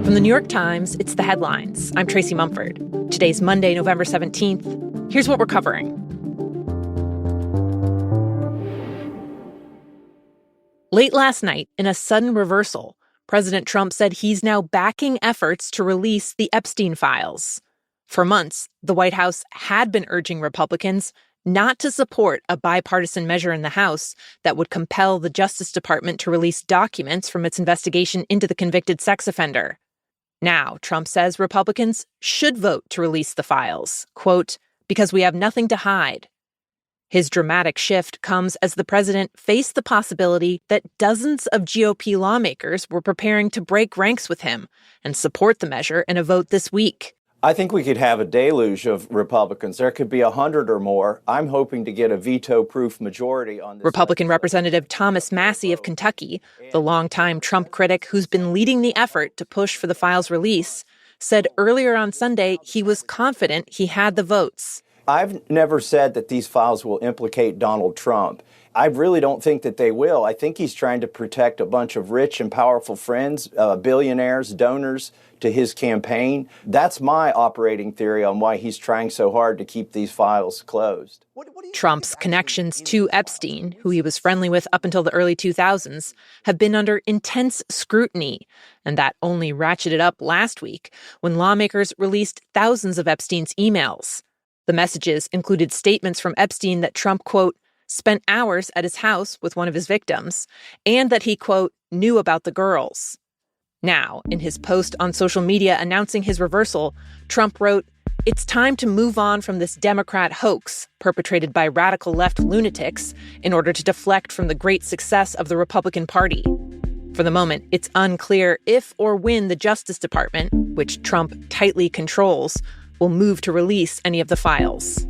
From the New York Times, it's The Headlines. I'm Tracy Mumford. Today's Monday, November 17th. Here's what we're covering. Late last night, in a sudden reversal, President Trump said he's now backing efforts to release the Epstein files. For months, the White House had been urging Republicans not to support a bipartisan measure in the House that would compel the Justice Department to release documents from its investigation into the convicted sex offender. Now, Trump says Republicans should vote to release the files, quote, because we have nothing to hide. His dramatic shift comes as the president faced the possibility that dozens of GOP lawmakers were preparing to break ranks with him and support the measure in a vote this week. I think we could have a deluge of Republicans. There could be 100 or more. I'm hoping to get a veto-proof majority on this. Republican Representative Thomas Massie of Kentucky, the longtime Trump critic who's been leading the effort to push for the files' release, said earlier on Sunday he was confident he had the votes. I've never said that these files will implicate Donald Trump. I really don't think that they will. I think he's trying to protect a bunch of rich and powerful friends, billionaires, donors to his campaign. That's my operating theory on why he's trying so hard to keep these files closed. Trump's connections to Epstein, who he was friendly with up until the early 2000s, have been under intense scrutiny. And that only ratcheted up last week when lawmakers released thousands of Epstein's emails. The messages included statements from Epstein that Trump, quote, spent hours at his house with one of his victims, and that he, quote, knew about the girls. Now, in his post on social media announcing his reversal, Trump wrote, it's time to move on from this Democrat hoax perpetrated by radical left lunatics in order to deflect from the great success of the Republican Party. For the moment, it's unclear if or when the Justice Department, which Trump tightly controls, will move to release any of the files.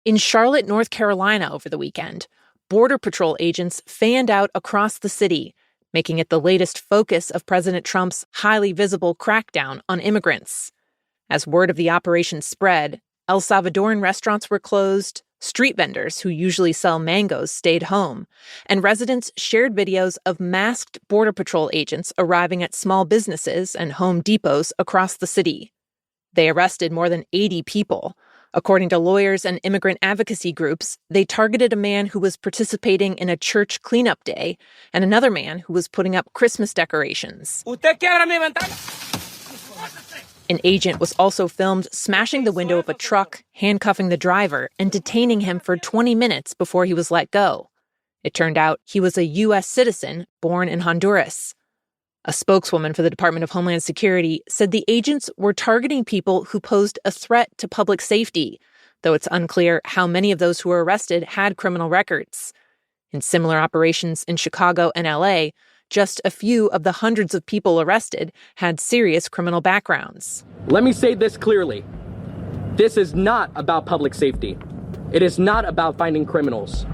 In Charlotte, North Carolina over the weekend, Border Patrol agents fanned out across the city, making it the latest focus of President Trump's highly visible crackdown on immigrants. As word of the operation spread, El Salvadoran restaurants were closed, street vendors who usually sell mangoes stayed home, and residents shared videos of masked Border Patrol agents arriving at small businesses and Home Depots across the city. They arrested more than 80 people. According to lawyers and immigrant advocacy groups, they targeted a man who was participating in a church cleanup day and another man who was putting up Christmas decorations. An agent was also filmed smashing the window of a truck, handcuffing the driver, and detaining him for 20 minutes before he was let go. It turned out he was a U.S. citizen born in Honduras. A spokeswoman for the Department of Homeland Security said the agents were targeting people who posed a threat to public safety, though it's unclear how many of those who were arrested had criminal records. In similar operations in Chicago and L.A., just a few of the hundreds of people arrested had serious criminal backgrounds. Let me say this clearly. This is not about public safety. It is not about finding criminals.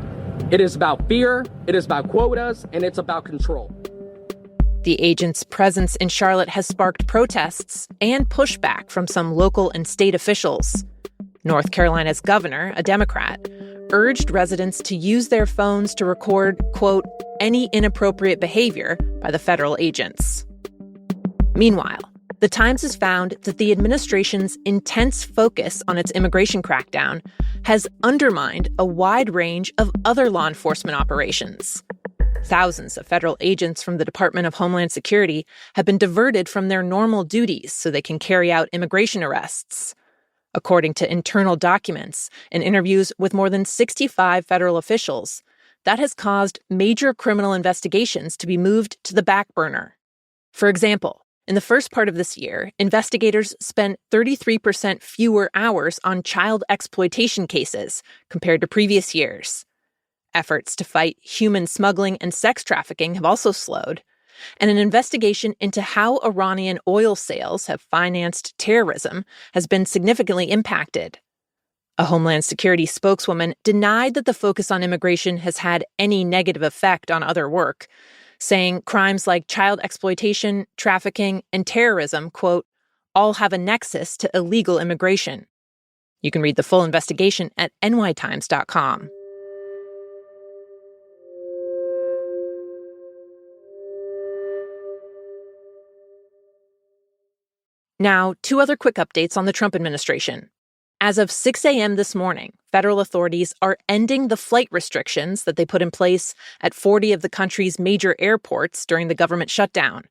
It is about fear, it is about quotas, and it's about control. The agent's presence in Charlotte has sparked protests and pushback from some local and state officials. North Carolina's governor, a Democrat, urged residents to use their phones to record, quote, any inappropriate behavior by the federal agents. Meanwhile, The Times has found that the administration's intense focus on its immigration crackdown has undermined a wide range of other law enforcement operations. Thousands of federal agents from the Department of Homeland Security have been diverted from their normal duties so they can carry out immigration arrests. According to internal documents and interviews with more than 65 federal officials, that has caused major criminal investigations to be moved to the back burner. For example, in the first part of this year, investigators spent 33% fewer hours on child exploitation cases compared to previous years. Efforts to fight human smuggling and sex trafficking have also slowed, and an investigation into how Iranian oil sales have financed terrorism has been significantly impacted. A Homeland Security spokeswoman denied that the focus on immigration has had any negative effect on other work, saying crimes like child exploitation, trafficking, and terrorism, quote, all have a nexus to illegal immigration. You can read the full investigation at nytimes.com. Now, two other quick updates on the Trump administration. As of 6 a.m. this morning, federal authorities are ending the flight restrictions that they put in place at 40 of the country's major airports during the government shutdown.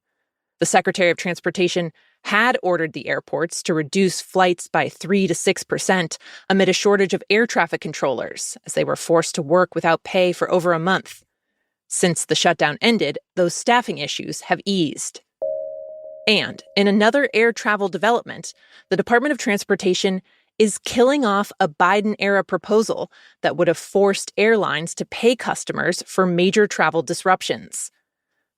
The Secretary of Transportation had ordered the airports to reduce flights by 3 to 6% amid a shortage of air traffic controllers, as they were forced to work without pay for over a month. Since the shutdown ended, those staffing issues have eased. And in another air travel development, the Department of Transportation is killing off a Biden-era proposal that would have forced airlines to pay customers for major travel disruptions.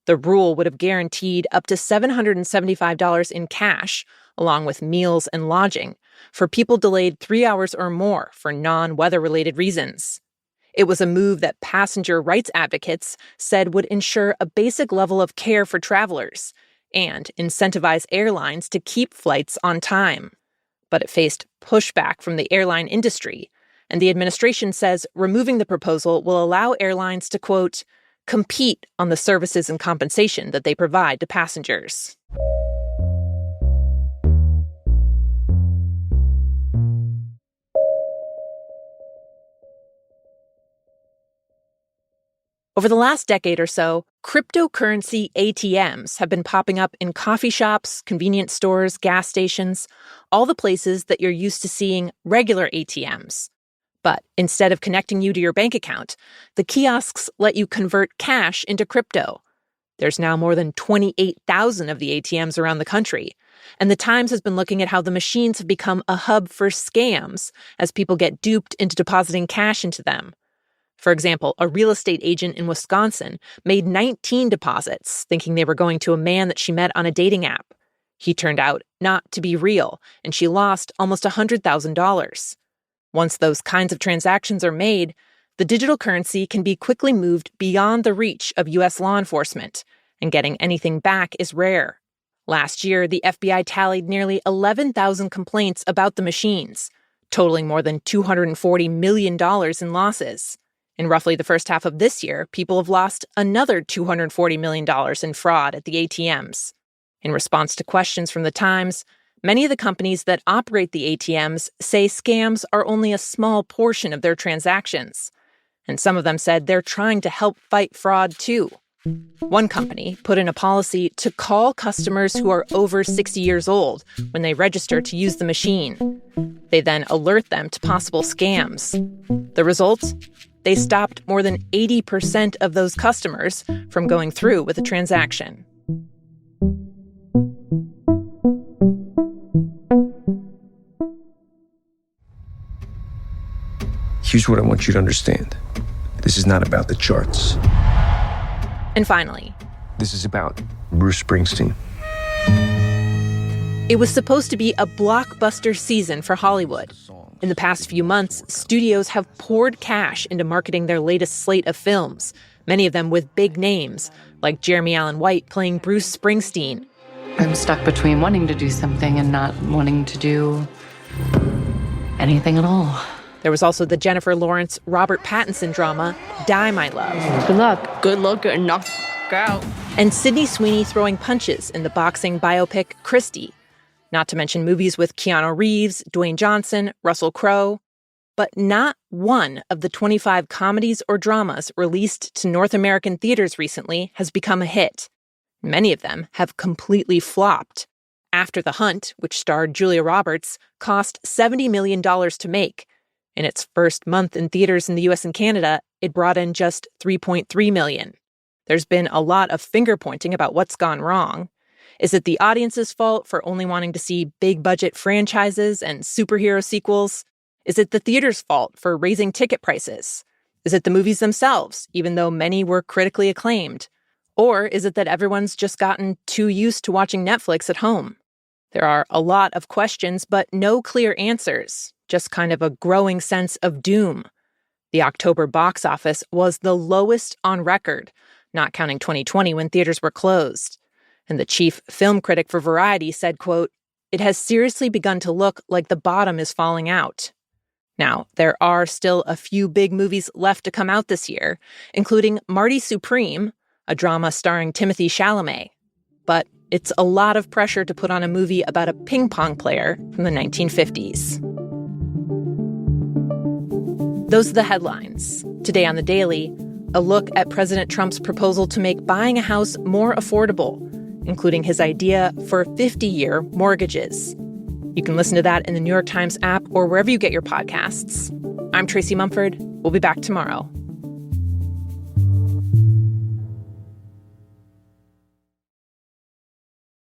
The rule would have guaranteed up to $775 in cash, along with meals and lodging, for people delayed 3 hours or more for non-weather-related reasons. It was a move that passenger rights advocates said would ensure a basic level of care for travelers and incentivize airlines to keep flights on time. But it faced pushback from the airline industry, and the administration says removing the proposal will allow airlines to, quote, compete on the services and compensation that they provide to passengers. Over the last decade or so, cryptocurrency A.T.M.s have been popping up in coffee shops, convenience stores, gas stations, all the places that you're used to seeing regular A.T.M.s. But instead of connecting you to your bank account, the kiosks let you convert cash into crypto. There's now more than 28,000 of the A.T.M.s around the country, and the Times has been looking at how the machines have become a hub for scams as people get duped into depositing cash into them. For example, a real estate agent in Wisconsin made 19 deposits, thinking they were going to a man that she met on a dating app. He turned out not to be real, and she lost almost $100,000. Once those kinds of transactions are made, the digital currency can be quickly moved beyond the reach of U.S. law enforcement, and getting anything back is rare. Last year, the FBI tallied nearly 11,000 complaints about the machines, totaling more than $240 million in losses. In roughly the first half of this year, people have lost another $240 million in fraud at the A.T.M.s. In response to questions from the Times, many of the companies that operate the A.T.M.s say scams are only a small portion of their transactions. And some of them said they're trying to help fight fraud, too. One company put in a policy to call customers who are over 60 years old when they register to use the machine. They then alert them to possible scams. The result? They stopped more than 80% of those customers from going through with a transaction. Here's what I want you to understand. This is not about the charts. And finally, this is about Bruce Springsteen. It was supposed to be a blockbuster season for Hollywood. In the past few months, studios have poured cash into marketing their latest slate of films, many of them with big names, like Jeremy Allen White playing Bruce Springsteen. I'm stuck between wanting to do something and not wanting to do anything at all. There was also the Jennifer Lawrence, Robert Pattinson drama, Die, My Love. Good luck. Good luck and knock out. And Sydney Sweeney throwing punches in the boxing biopic Christie. Not to mention movies with Keanu Reeves, Dwayne Johnson, Russell Crowe. But not one of the 25 comedies or dramas released to North American theaters recently has become a hit. Many of them have completely flopped. After the Hunt, which starred Julia Roberts, cost $70 million to make. In its first month in theaters in the US and Canada, it brought in just $3.3 million. There's been a lot of finger-pointing about what's gone wrong. Is it the audience's fault for only wanting to see big-budget franchises and superhero sequels? Is it the theater's fault for raising ticket prices? Is it the movies themselves, even though many were critically acclaimed? Or is it that everyone's just gotten too used to watching Netflix at home? There are a lot of questions, but no clear answers, just kind of a growing sense of doom. The October box office was the lowest on record, not counting 2020 when theaters were closed. And the chief film critic for Variety said, quote, "It has seriously begun to look like the bottom is falling out." Now, there are still a few big movies left to come out this year, including Marty Supreme, a drama starring Timothée Chalamet. But It's a lot of pressure to put on a movie about a ping pong player from the 1950s. Those are the headlines. Today on The Daily, a look at President Trump's proposal to make buying a house more affordable, including his idea for 50-year mortgages. You can listen to that in the New York Times app or wherever you get your podcasts. I'm Tracy Mumford. We'll be back tomorrow.